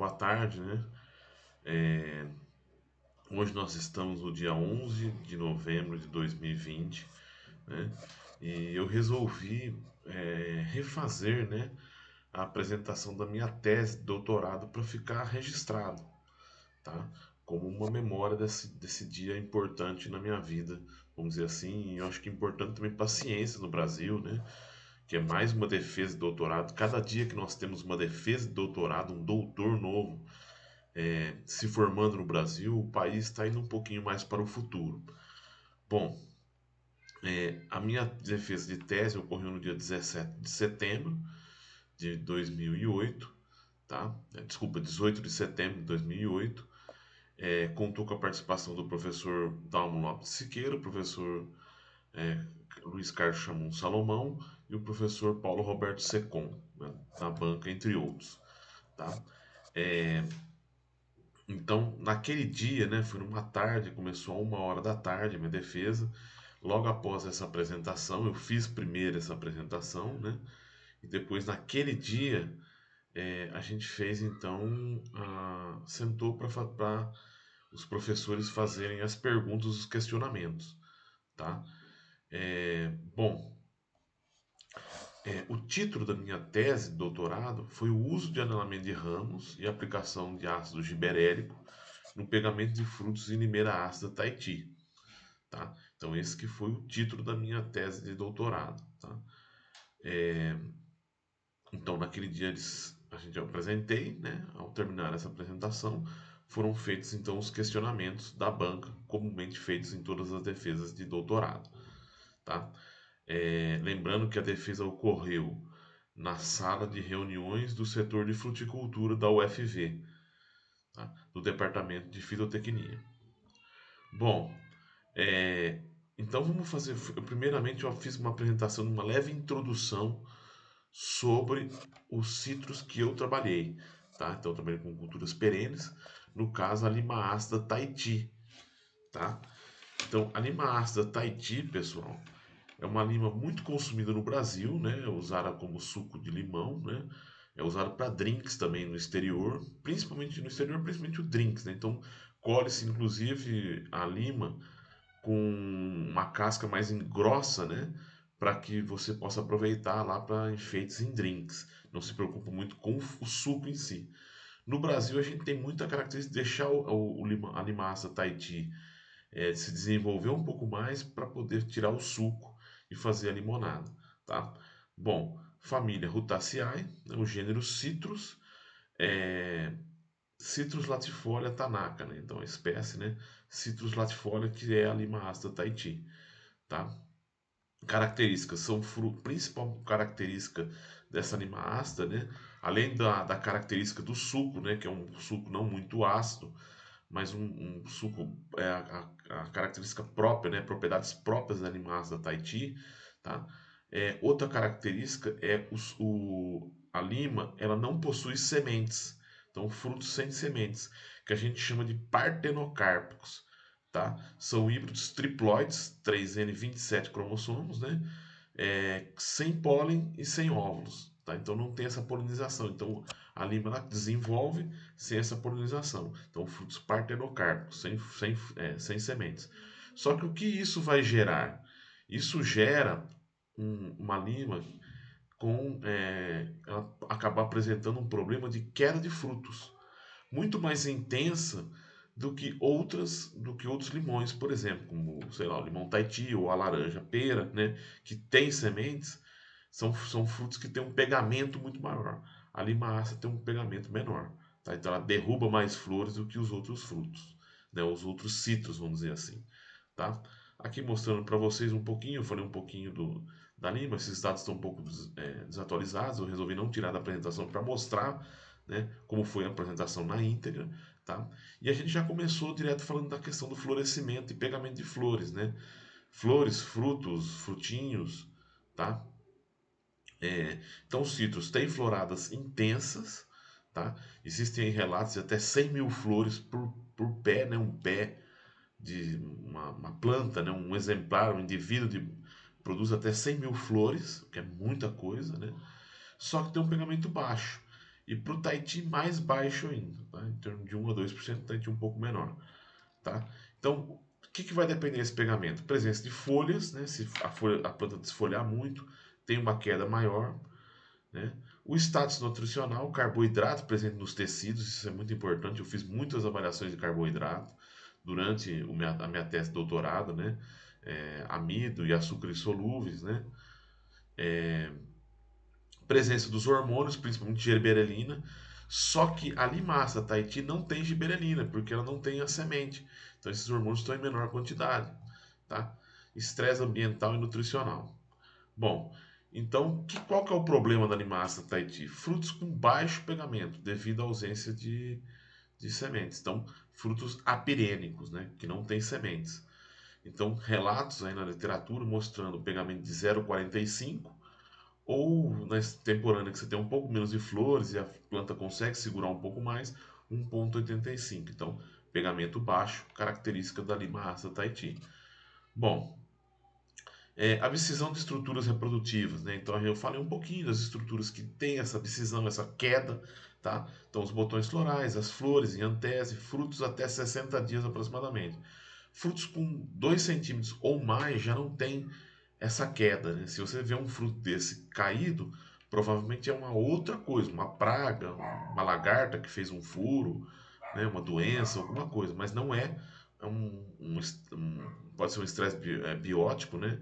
boa tarde, né? Hoje nós estamos no dia 11 de novembro de 2020, né? E eu resolvi refazer, né, a apresentação da minha tese de doutorado para ficar registrado, tá? Como uma memória desse dia importante na minha vida, vamos dizer assim. E eu acho que é importante também para a ciência no Brasil, né? Que é mais uma defesa de doutorado. Cada dia que nós temos uma defesa de doutorado, um doutor novo se formando no Brasil, o país está indo um pouquinho mais para o futuro. Bom, a minha defesa de tese ocorreu no dia 17 de setembro de 2008, tá? Desculpa, 18 de setembro de 2008. Contou com a participação do professor Dalmo Lopes Siqueira, o professor Luiz Carlos Chamon Salomão e o professor Paulo Roberto Secom, né, na banca, entre outros. Tá? Então, naquele dia, né, foi numa tarde, começou a 1 hora da tarde a minha defesa. Logo após essa apresentação, eu fiz primeiro essa apresentação, né? E depois, naquele dia, a gente fez então, sentou para os professores fazerem as perguntas, os questionamentos, tá? Bom, o título da minha tese de doutorado foi o uso de anelamento de ramos e aplicação de ácido gibberélico no pegamento de frutos em limeira ácida Tahiti, tá? Então esse que foi o título da minha tese de doutorado, tá? Então naquele dia a gente apresentei, né? Ao terminar essa apresentação, foram feitos então os questionamentos da banca, comumente feitos em todas as defesas de doutorado, tá? Lembrando que a defesa ocorreu na sala de reuniões do setor de fruticultura da UFV, tá? Do Departamento de Fitotecnia. Bom, é, então vamos fazer. Primeiramente, eu fiz uma apresentação, uma leve introdução sobre os citros que eu trabalhei, tá? Então, eu trabalhei com culturas perenes, no caso, a lima ácida Tahiti, tá? Então, a lima ácida Tahiti, pessoal, é uma lima muito consumida no Brasil, né? É usada como suco de limão, né? É usada para drinks também no exterior, principalmente no exterior, principalmente o drinks, né? Então, colhe-se inclusive a lima com uma casca mais grossa, né? Para que você possa aproveitar lá para enfeites em drinks. Não se preocupe muito com o suco em si. No Brasil, a gente tem muita característica de deixar a limaça Tahiti se desenvolver um pouco mais para poder tirar o suco e fazer a limonada, tá? Bom, família Rutaceae, né, o gênero Citrus, é, Citrus latifolia tanaka, né? Então a espécie, né? Citrus latifolia, que é a lima ácida Tahiti, tá? Características são principal característica dessa lima ácida, né? Além da característica do suco, né? Que é um suco não muito ácido, mas um suco a característica própria, né? Propriedades próprias da lima ácida Tahiti, tá? Outra característica é a lima, ela não possui sementes, então frutos sem sementes, que a gente chama de partenocárpicos, tá? São híbridos triploides, 3N27 cromossomos, né? Sem pólen e sem óvulos, tá? Então não tem essa polinização. Então a lima ela desenvolve sem essa polinização. Então frutos partenocárpicos, sem sementes. Só que o que isso vai gerar? Isso gera uma lima ela acaba apresentando um problema de queda de frutos muito mais intensa do que outros limões, por exemplo, como, sei lá, o limão Tahiti ou a laranja pera, né, que tem sementes, são frutos que têm um pegamento muito maior. A limaça tem um pegamento menor, tá? Então ela derruba mais flores do que os outros frutos, né, os outros citros, vamos dizer assim, tá? Aqui mostrando para vocês um pouquinho, eu falei um pouquinho da lima, esses dados estão um pouco desatualizados, eu resolvi não tirar da apresentação para mostrar, né, como foi a apresentação na íntegra, tá? E a gente já começou direto falando da questão do florescimento e pegamento de flores, né? Flores, frutos, frutinhos, tá? Então, os citros têm floradas intensas, tá? Existem relatos de até 100 mil flores por pé, né? Um pé de uma planta, né? Um exemplar, um indivíduo produz até 100 mil flores, que é muita coisa, né? Só que tem um pegamento baixo. E para o Tahiti mais baixo ainda, tá? Em torno de 1 a 2%, Tahiti um pouco menor, tá? Então, o que vai depender desse pegamento? Presença de folhas, né? Se a planta desfolhar muito, tem uma queda maior, né? O status nutricional, carboidrato presente nos tecidos, isso é muito importante. Eu fiz muitas avaliações de carboidrato durante a minha tese de doutorado, né? Amido e açúcares solúveis, né? Presença dos hormônios, principalmente gibberelina. Só que a limaça Tahiti não tem gibberelina, porque ela não tem a semente. Então esses hormônios estão em menor quantidade, tá? Estresse ambiental e nutricional. Bom, então qual que é o problema da limaça Tahiti? Frutos com baixo pegamento, devido à ausência de sementes. Então, frutos apirênicos, né, que não têm sementes. Então, relatos aí na literatura mostrando pegamento de 0,45 ou na extemporânea que você tem um pouco menos de flores e a planta consegue segurar um pouco mais, 1,85. Então, pegamento baixo, característica da limaça Tahiti. Bom, a abscisão de estruturas reprodutivas, né? Então eu falei um pouquinho das estruturas que têm essa abscisão, essa queda, tá? Então os botões florais, as flores em antese, frutos até 60 dias aproximadamente. Frutos com 2 centímetros ou mais já não tem essa queda, né? Se você vê um fruto desse caído, provavelmente é uma outra coisa, uma praga, uma lagarta que fez um furo, né? Uma doença, alguma coisa, mas não pode ser um estresse biótico, né?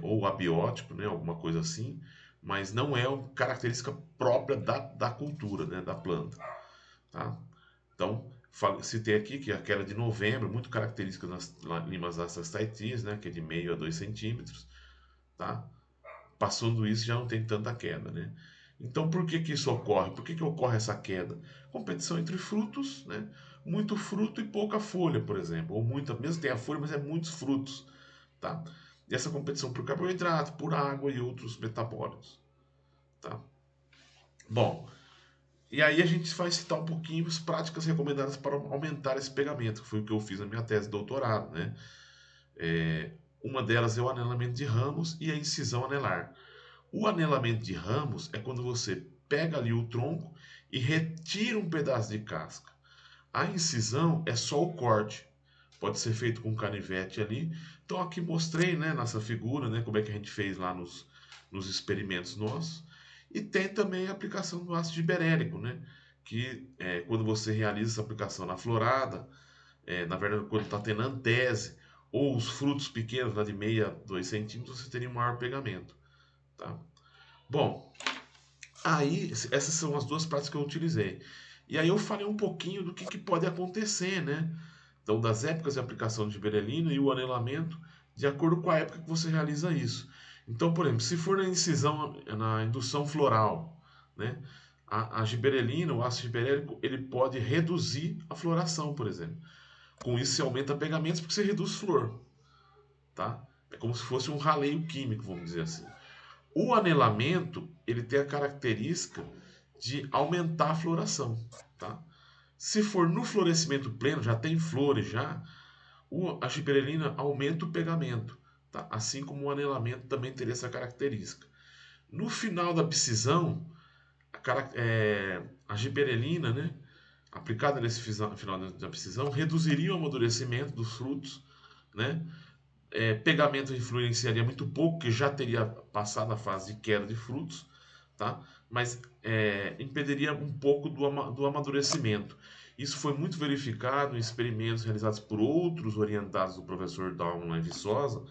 Ou abiótico, né, alguma coisa assim, mas não é uma característica própria da cultura, né, da planta. Tá? Então, citei aqui que a queda de novembro, muito característica das limas astras Tahitias, né, que é de meio a 2 centímetros. Tá? Passando isso já não tem tanta queda. Né? Então, por que isso ocorre? Por que ocorre essa queda? Competição entre frutos, né? Muito fruto e pouca folha, por exemplo. Ou muita, mesmo tem a folha, mas é muitos frutos. Tá? E essa competição por carboidrato, por água e outros metabólicos. Tá? Bom, e aí a gente vai citar um pouquinho as práticas recomendadas para aumentar esse pegamento, que foi o que eu fiz na minha tese de doutorado. Né? Uma delas é o anelamento de ramos e a incisão anelar. O anelamento de ramos é quando você pega ali o tronco e retira um pedaço de casca. A incisão é só o corte. Pode ser feito com canivete ali. Então aqui mostrei, né, nessa figura, né, como é que a gente fez lá nos experimentos nossos. E tem também a aplicação do ácido gibberélico, né, que quando você realiza essa aplicação na florada, na verdade quando está tendo antese ou os frutos pequenos, lá de meia, 2 centímetros, você teria um maior pegamento. Tá? Bom, aí essas são as duas práticas que eu utilizei. E aí eu falei um pouquinho do que pode acontecer, né? Então, das épocas de aplicação de gibberelina e o anelamento, de acordo com a época que você realiza isso. Então, por exemplo, se for na incisão, na indução floral, né, a gibberelina, o ácido gibberélico, ele pode reduzir a floração, por exemplo. Com isso, você aumenta pegamentos porque você reduz flor, tá? É como se fosse um raleio químico, vamos dizer assim. O anelamento, ele tem a característica de aumentar a floração, tá? Se for no florescimento pleno, já tem flores já, a gibberelina aumenta o pegamento, tá? Assim como o anelamento também teria essa característica. No final da abscisão, a gibberelina, né, aplicada nesse final da abscisão, reduziria o amadurecimento dos frutos, né? Pegamento influenciaria muito pouco, que já teria passado a fase de queda de frutos, tá? Mas impediria um pouco do amadurecimento. Isso foi muito verificado em experimentos realizados por outros orientados do professor Dalman e Viçosa,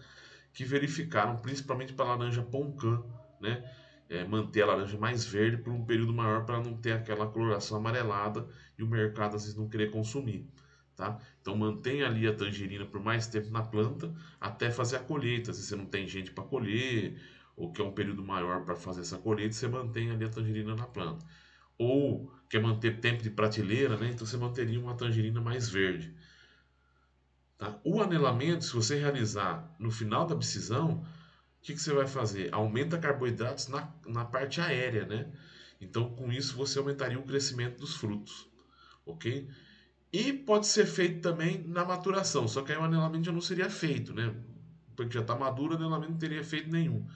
que verificaram, principalmente para a laranja Poncã, né? Manter a laranja mais verde por um período maior para não ter aquela coloração amarelada e o mercado às vezes não querer consumir. Tá? Então mantém ali a tangerina por mais tempo na planta até fazer a colheita. Se você não tem gente para colher, ou quer um período maior para fazer essa colheita, você mantém ali a tangerina na planta. Ou quer manter tempo de prateleira, né? Então você manteria uma tangerina mais verde. Tá? O anelamento, se você realizar no final da abscisão, que você vai fazer? Aumenta carboidratos na parte aérea, né? Então, com isso, você aumentaria o crescimento dos frutos, ok? E pode ser feito também na maturação, só que aí o anelamento já não seria feito, né? Porque já está maduro, o anelamento não teria efeito nenhum.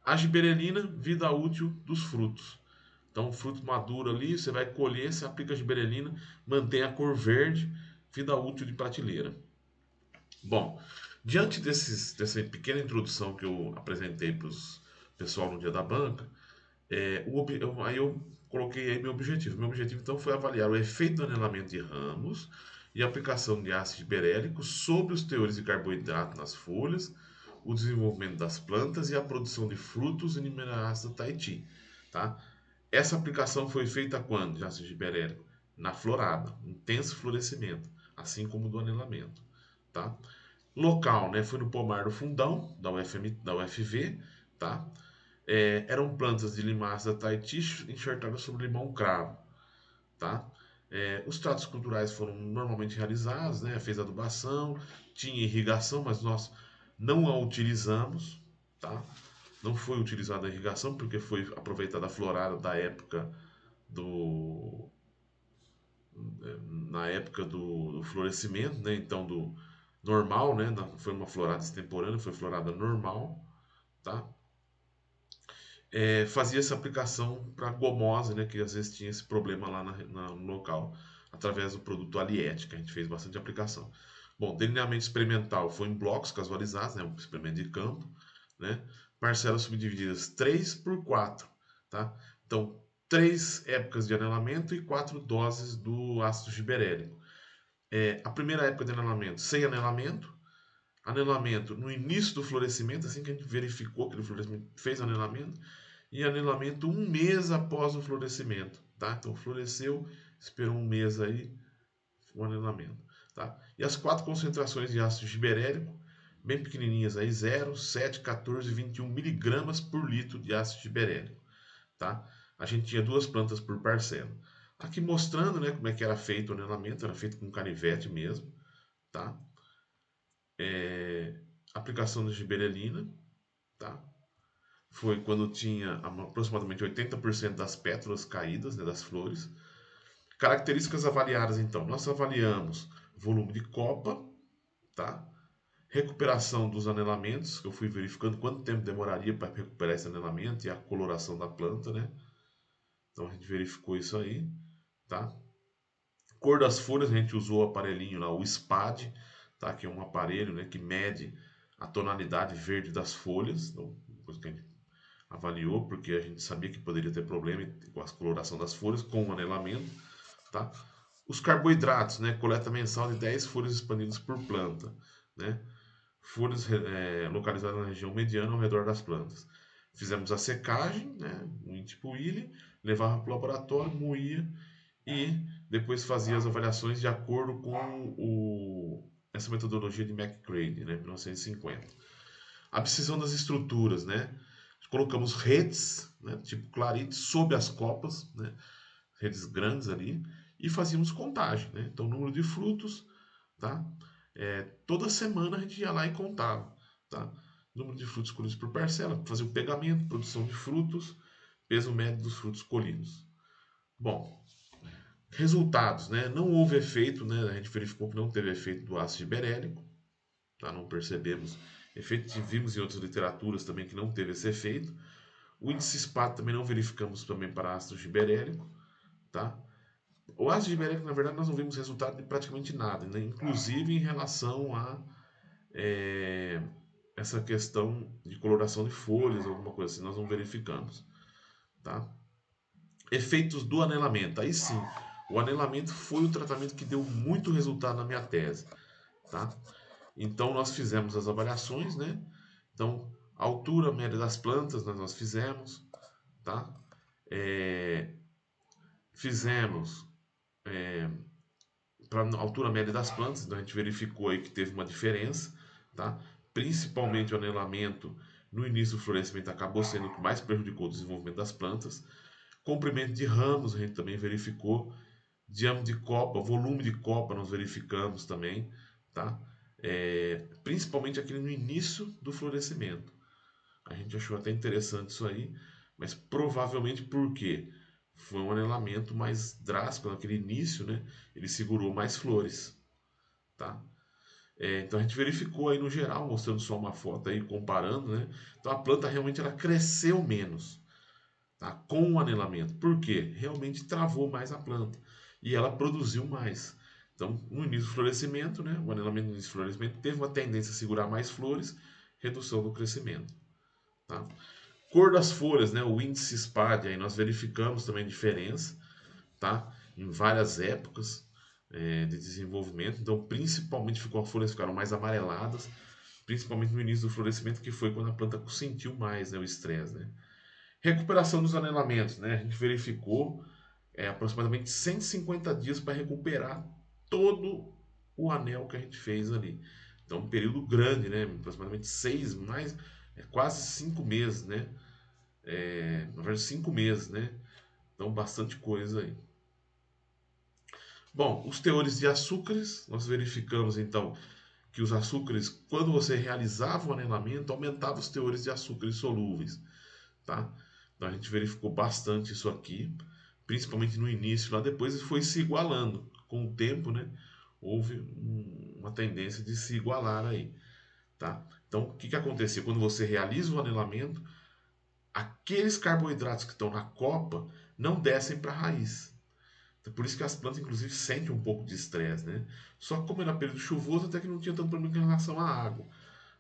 A gibberelina, vida útil dos frutos. Então, o fruto maduro ali, você vai colher, você aplica a gibberellina, mantém a cor verde, vida útil de prateleira. Bom, diante dessa pequena introdução que eu apresentei para o pessoal no dia da banca, aí eu coloquei aí meu objetivo. Meu objetivo então foi avaliar o efeito do anelamento de ramos e a aplicação de ácido gibberéllico sobre os teores de carboidrato nas folhas, o desenvolvimento das plantas e a produção de frutos e minerais da Tahiti. Tá? Essa aplicação foi feita quando de ácido gibberéllico? Na florada, intenso florescimento, assim como do anelamento. Tá? Local, né, foi no pomar do Fundão, da UFV, tá? Eram plantas de limaça da Tahiti enxertadas sobre limão cravo, tá? Os tratos culturais foram normalmente realizados, né? Fez adubação, tinha irrigação, mas nós não a utilizamos, tá? Não foi utilizada a irrigação porque foi aproveitada a florada da época do na época do florescimento, né? Então do normal, né? Foi uma florada extemporânea, foi florada normal, tá? Fazia essa aplicação para gomose, né, que às vezes tinha esse problema lá no local, através do produto Aliette, que a gente fez bastante aplicação. Bom, delineamento experimental foi em blocos casualizados, né, um experimento de campo, né, parcelas subdivididas 3 por 4, tá? Então, 3 épocas de anelamento e 4 doses do ácido gibberéllico. A primeira época de anelamento, sem anelamento, anelamento no início do florescimento, assim que a gente verificou que o florescimento fez anelamento, e anelamento um mês após o florescimento, tá? Então floresceu, esperou um mês aí, o anelamento, tá? E as 4 concentrações de ácido gibberéllico, bem pequenininhas aí, 0, 7, 14 e 21 miligramas por litro de ácido gibberéllico, tá? A gente tinha 2 plantas por parcela. Aqui mostrando, né, como é que era feito o anelamento, era feito com canivete mesmo, tá? Aplicação de gibberellina, tá? Foi quando tinha aproximadamente 80% das pétalas caídas, né, das flores. Características avaliadas, então. Nós avaliamos volume de copa, tá? Recuperação dos anelamentos, que eu fui verificando quanto tempo demoraria para recuperar esse anelamento e a coloração da planta, né? Então a gente verificou isso aí, tá? Cor das folhas, a gente usou o aparelhinho lá, o SPAD, tá? Que é um aparelho, né, que mede a tonalidade verde das folhas. Então, depois que a gente avaliou, porque a gente sabia que poderia ter problema com a coloração das folhas, com o anelamento, tá? Os carboidratos, né? Coleta mensal de 10 folhas expandidas por planta, né? Folhas localizadas na região mediana ao redor das plantas. Fizemos a secagem, né? Um tipo Willy, levava para o laboratório, moía e depois fazia as avaliações de acordo com essa metodologia de McCready, né? 1950. A abscisão das estruturas, né? Colocamos redes, né, tipo clarite, sob as copas, né, redes grandes ali, e fazíamos contagem, né? Então, número de frutos, tá? Toda semana a gente ia lá e contava, tá? Número de frutos colhidos por parcela, fazia o pegamento, produção de frutos, peso médio dos frutos colhidos. Bom, resultados, né? Não houve efeito, né? A gente verificou que não teve efeito do ácido gibberéllico, tá? Não percebemos efeito, vimos em outras literaturas também que não teve esse efeito. O índice SPAD também não verificamos também para ácido gibberéllico, tá? O ácido gibberéllico, na verdade, nós não vimos resultado de praticamente nada, né? Inclusive em relação a é, essa questão de coloração de folhas, alguma coisa assim, nós não verificamos, tá? Efeitos do anelamento, aí sim, o anelamento foi o tratamento que deu muito resultado na minha tese, tá? Então nós fizemos as avaliações, né? Então, a altura média das plantas nós fizemos, tá? É, fizemos para a altura média das plantas, então a gente verificou aí que teve uma diferença, tá? Principalmente o anelamento no início do florescimento acabou sendo o que mais prejudicou o desenvolvimento das plantas. Comprimento de ramos a gente também verificou, diâmetro de copa, volume de copa nós verificamos também, tá? Principalmente aquele no início do florescimento. A gente achou até interessante isso aí, mas provavelmente por quê? Foi um anelamento mais drástico naquele início, né? Ele segurou mais flores, tá? Então a gente verificou aí no geral, mostrando só uma foto aí, comparando, né? Então a planta realmente ela cresceu menos, tá? Com o anelamento. Por quê? Realmente travou mais a planta e ela produziu mais. Então, no início do florescimento, né, o anelamento no início do florescimento teve uma tendência a segurar mais flores, redução do crescimento. Tá? Cor das folhas, né, o índice SPAD, aí nós verificamos também diferença, tá? Em várias épocas de desenvolvimento. Então, principalmente as folhas ficaram mais amareladas, principalmente no início do florescimento, que foi quando a planta sentiu mais, né, o estresse. Né? Recuperação dos anelamentos, né? A gente verificou aproximadamente 150 dias para recuperar todo o anel que a gente fez ali. Então, um período grande, né? Aproximadamente 6, quase 5 meses, né? Na verdade, 5 meses, né? Então, bastante coisa aí. Bom, os teores de açúcares, nós verificamos então que os açúcares, quando você realizava o anelamento, aumentava os teores de açúcares solúveis, tá? Então a gente verificou bastante isso aqui, principalmente no início, lá depois foi se igualando com o tempo, né? Houve uma tendência de se igualar aí, tá? Então o que acontecia quando você realiza o anelamento? Aqueles carboidratos que estão na copa não descem para a raiz. Então, por isso que as plantas, inclusive, sentem um pouco de estresse, né? Só que como era período chuvoso, até que não tinha tanto problema em relação à água.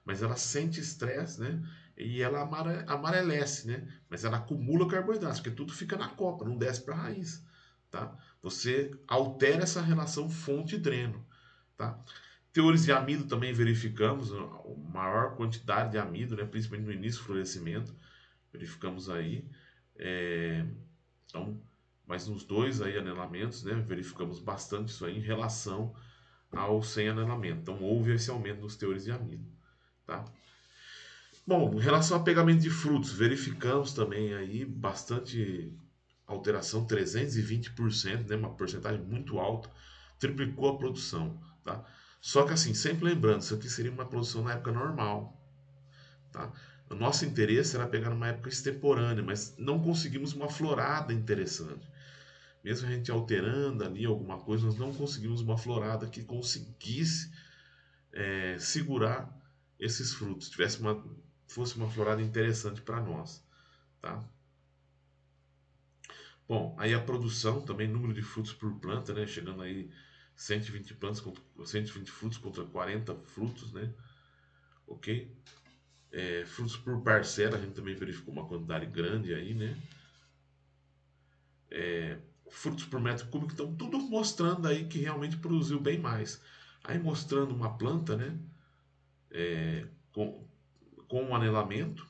Mas ela sente estresse, né? E ela amarelece, né? Mas ela acumula carboidratos, porque tudo fica na copa, não desce para a raiz, tá? Você altera essa relação fonte-dreno, tá? Teores de amido também verificamos, a maior quantidade de amido, né? Principalmente no início do florescimento, verificamos aí. Então, mas nos dois aí anelamentos, né? Verificamos bastante isso aí em relação ao sem anelamento. Então, houve esse aumento nos teores de amido, tá? Bom, em relação a pegamento de frutos, verificamos também aí bastante alteração, 320%, né, uma porcentagem muito alta, triplicou a produção, tá? Só que assim, sempre lembrando, isso aqui seria uma produção na época normal, tá? O nosso interesse era pegar numa época extemporânea, mas não conseguimos uma florada interessante. Mesmo a gente alterando ali alguma coisa, nós não conseguimos uma florada que conseguisse segurar esses frutos, fosse uma florada interessante para nós, tá? Bom, aí a produção também, número de frutos por planta, né? Chegando aí 120 plantas contra 120 frutos contra 40 frutos, né? Ok? Frutos por parcela, a gente também verificou uma quantidade grande aí, né? Frutos por metro cúbico, então tudo mostrando aí que realmente produziu bem mais. Aí mostrando uma planta, né? Com, com um anelamento,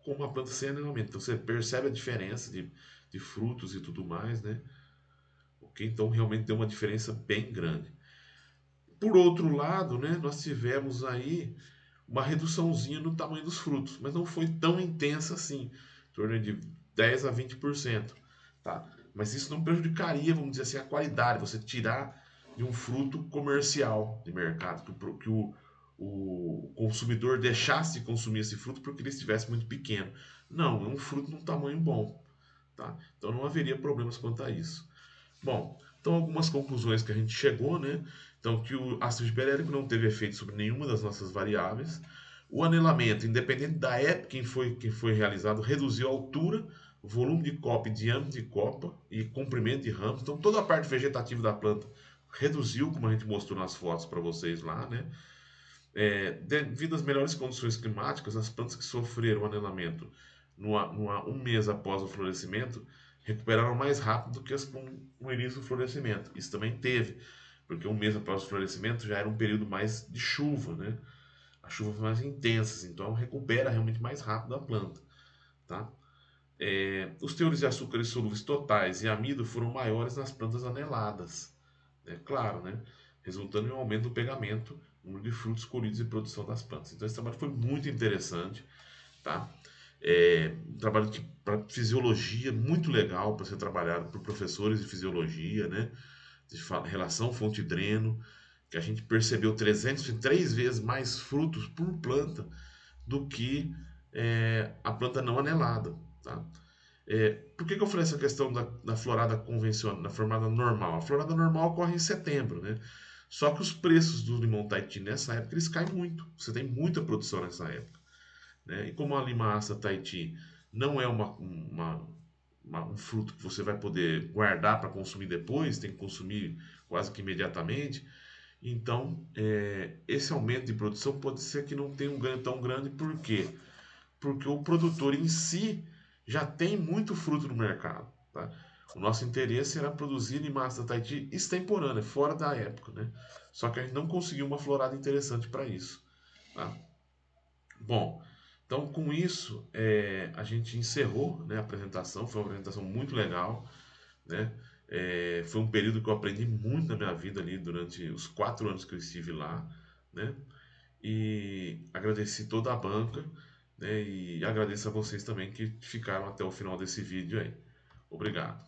com uma planta sem anelamento. Então você percebe a diferença de frutos e tudo mais, né? Ok? Então realmente deu uma diferença bem grande. Por outro lado, né, nós tivemos aí uma reduçãozinha no tamanho dos frutos, mas não foi tão intensa assim, em torno de 10 a 20%. Tá? Mas isso não prejudicaria, vamos dizer assim, a qualidade, você tirar de um fruto comercial de mercado, que o consumidor deixasse de consumir esse fruto porque ele estivesse muito pequeno. Não, é um fruto num tamanho bom. Tá? Então não haveria problemas quanto a isso. Bom, então algumas conclusões que a gente chegou, né? Então que o ácido gibberélico não teve efeito sobre nenhuma das nossas variáveis. O anelamento, independente da época que foi realizado, reduziu a altura, volume de copa e diâmetro de copa e comprimento de ramos. Então toda a parte vegetativa da planta reduziu, como a gente mostrou nas fotos para vocês lá, né? Devido às melhores condições climáticas, as plantas que sofreram anelamento um mês após o florescimento recuperaram mais rápido do que as com o início do florescimento. Isso também teve, porque um mês após o florescimento já era um período mais de chuva, né? As chuvas mais intensas, então recupera realmente mais rápido a planta, tá? Os teores de açúcares solúveis totais e amido foram maiores nas plantas aneladas, né? Claro, né? Resultando em um aumento do pegamento, número de frutos colhidos e produção das plantas. Então esse trabalho foi muito interessante, tá? Um trabalho para fisiologia muito legal para ser trabalhado por professores de fisiologia, né? De relação fonte-dreno, que a gente percebeu 303 vezes mais frutos por planta do que a planta não anelada, tá? Por que eu falei essa questão da florada convencional, da florada normal? A florada normal ocorre em setembro, né? Só que os preços do limão Tahiti nessa época eles caem muito. Você tem muita produção nessa época, né? E como a lima ácida Tahiti não é um fruto que você vai poder guardar para consumir depois, tem que consumir quase que imediatamente. Então, esse aumento de produção pode ser que não tenha um ganho tão grande, por quê? Porque o produtor em si já tem muito fruto no mercado. Tá? O nosso interesse era produzir limaça da Tahiti extemporânea, fora da época. Né? Só que a gente não conseguiu uma florada interessante para isso. Tá? Bom, então com isso a gente encerrou, né, a apresentação. Foi uma apresentação muito legal. Né? Foi um período que eu aprendi muito na minha vida ali durante os 4 anos que eu estive lá. Né? E agradeci toda a banca, né? E agradeço a vocês também que ficaram até o final desse vídeo aí. Obrigado.